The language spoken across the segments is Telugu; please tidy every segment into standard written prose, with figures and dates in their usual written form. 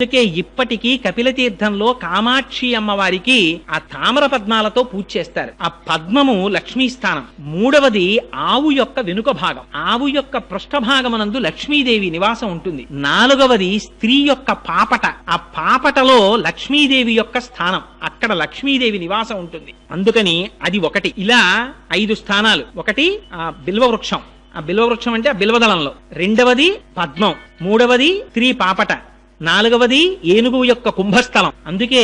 అందుకే ఇప్పటికీ కపిలతీర్థంలో కామాక్షి అమ్మవారికి ఆ తామర పద్మాలతో పూజ చేస్తారు. ఆ పద్మము లక్ష్మీ స్థానం. మూడవది ఆవు యొక్క వెనుక భాగం. ఆవు యొక్క పృష్ఠభాగమునందు లక్ష్మీదేవి నివాసం ఉంటుంది. నాలుగవది స్త్రీ యొక్క పాపట. ఆ పాపటలో లక్ష్మీదేవి యొక్క స్థానం. అక్కడ లక్ష్మీదేవి నివాసం ఉంటుంది. అందుకని అది ఒకటి. ఇలా 5 స్థానాలు. ఒకటి ఆ బిల్వవృక్షం. ఆ బిల్వవృక్షం అంటే ఆ బిల్వదళంలో. రెండవది పద్మం. మూడవది స్త్రీ పాపట. నాలుగవది ఏనుగు యొక్క కుంభస్థలం. అందుకే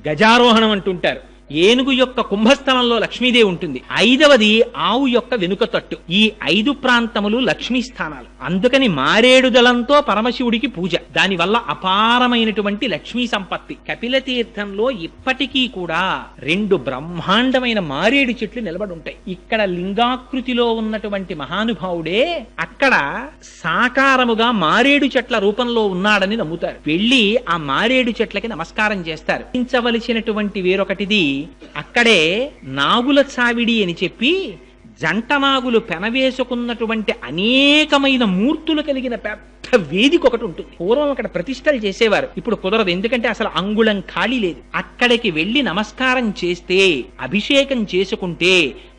గజారోహణం అంటుంటారు. ఏనుగు యొక్క కుంభస్థలంలో లక్ష్మీదేవి ఉంటుంది. ఐదవది ఆవు యొక్క వెనుక తట్టు. ఈ 5 ప్రాంతములు లక్ష్మీ స్థానాలు. అందుకని మారేడు దళంతో పరమశివుడికి పూజ. దానివల్ల అపారమైనటువంటి లక్ష్మీ సంపత్తి. కపిలతీర్థంలో ఇప్పటికీ కూడా 2 బ్రహ్మాండమైన మారేడు చెట్లు నిలబడి ఉంటాయి. ఇక్కడ లింగాకృతిలో ఉన్నటువంటి మహానుభావుడే అక్కడ సాకారముగా మారేడు చెట్ల రూపంలో ఉన్నాడని నమ్ముతారు. వెళ్ళి ఆ మారేడు చెట్లకి నమస్కారం చేస్తారు. ించవలసినటువంటి వేరొకటిది, అక్కడే నాగుల చావిడి అని చెప్పి జంట నాగులు పెనవేసుకున్నటువంటి అనేకమైన మూర్తులు కలిగిన పెద్ద వేదిక ఒకటి ఉంటుంది. పూర్వం అక్కడ ప్రతిష్టలు చేసేవారు. ఇప్పుడు కుదరదు. ఎందుకంటే అసలు అంగుళం ఖాళీ లేదు. అక్కడికి వెళ్లి నమస్కారం చేస్తే, అభిషేకం చేసుకుంటే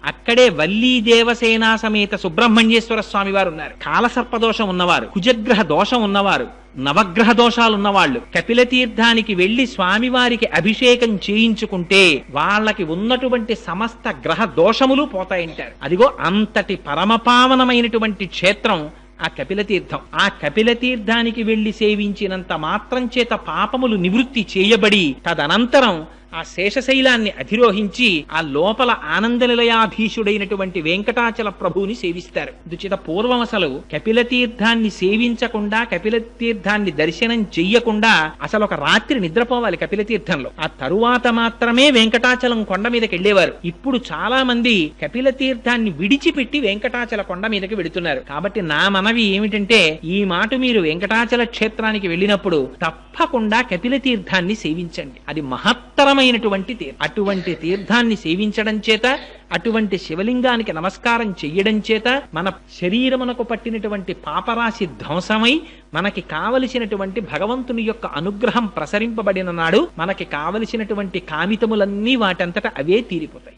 అక్కడే వల్లీ దేవసేనా సమేత సుబ్రహ్మణ్యేశ్వర స్వామి వారు ఉన్నారు. కాలసర్పదోషం ఉన్నవారు, కుజగ్రహ దోషం ఉన్నవారు, నవగ్రహ దోషాలున్నవాళ్లు కపిలతీర్థానికి వెళ్లి స్వామివారికి అభిషేకం చేయించుకుంటే వాళ్ళకి ఉన్నటువంటి సమస్త గ్రహ దోషములు పోతాయంటారు. అదిగో అంతటి పరమపావనమైనటువంటి క్షేత్రం ఆ కపిలతీర్థం. ఆ కపిలతీర్థానికి వెళ్లి సేవించినంత మాత్రం చేత పాపములు నివృత్తి చేయబడి తదనంతరం ఆ శేషశైలాన్ని అధిరోహించి ఆ లోపల ఆనందనిలయాధీశుడైనటువంటి వెంకటాచల ప్రభువుని సేవిస్తారు. అందుచేత పూర్వం అసలు కపిలతీర్థాన్ని సేవించకుండా, కపిలతీర్థాన్ని దర్శనం చెయ్యకుండా అసలు ఒక రాత్రి నిద్రపోవాలి కపిలతీర్థంలో. ఆ తరువాత మాత్రమే వెంకటాచలం కొండ మీదకి వెళ్లేవారు. ఇప్పుడు చాలా మంది కపిలతీర్థాన్ని విడిచిపెట్టి వెంకటాచల కొండ మీదకి వెళుతున్నారు. కాబట్టి నా మనవి ఏమిటంటే, ఈ మాట మీరు వెంకటాచల క్షేత్రానికి వెళ్ళినప్పుడు తప్పకుండా కపిలతీర్థాన్ని సేవించండి. అది మహత్తరమైన అటువంటి తీర్థాన్ని సేవించడం చేత, అటువంటి శివలింగానికి నమస్కారం చెయ్యడం చేత మన శరీరమునకు పట్టినటువంటి పాపరాశి ధ్వంసమై మనకి కావలసినటువంటి భగవంతుని యొక్క అనుగ్రహం ప్రసరింపబడిన నాడు మనకి కావలసినటువంటి కామితములన్నీ వాటంతట అవే తీరిపోతాయి.